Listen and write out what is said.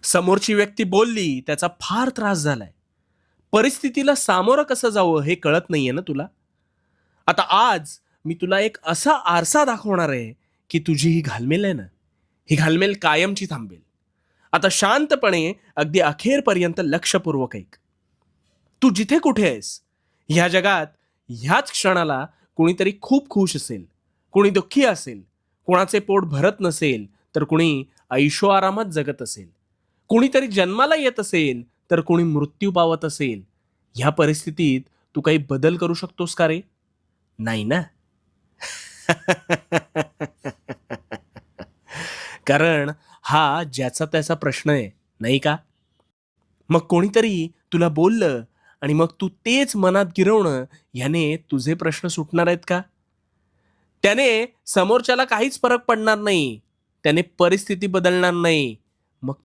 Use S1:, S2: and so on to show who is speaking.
S1: समोरची व्यक्ती बोलली, त्याचा फार त्रास झालाय. परिस्थितीला सामोरं कसं जावं हे कळत नाहीये ना तुला? आता आज मी तुला एक असा आरसा दाखवणार आहे, की तुझी ही घालमेल आहे ना, ही घालमेल कायमची थांबेल. आता शांतपणे अगदी अखेरपर्यंत लक्षपूर्वक ऐक. तू जिथे कुठे आहेस, ह्या जगात ह्याच क्षणाला कुणीतरी खूप खुश असेल, कुणी दुःखी असेल, कुणाचे पोट भरत नसेल, तर कुणी ऐशोआरामात जगत असेल. कुणीतरी जन्माला येत असेल, तर कुणी मृत्यू पावत असेल. ह्या परिस्थितीत तू काही बदल करू शकतोस का रे? नाही ना? कारण हा ज्याचा त्याचा प्रश्न आहे, नाही का? मग कोणीतरी तुला बोललं आणि मग तू तेच मनात गिरवणं, ह्याने तुझे प्रश्न सुटणार आहेत का? त्याने समोरच्याला काहीच फरक पडणार नाही. त्याने परिस्थिती बदलणार नाही. मग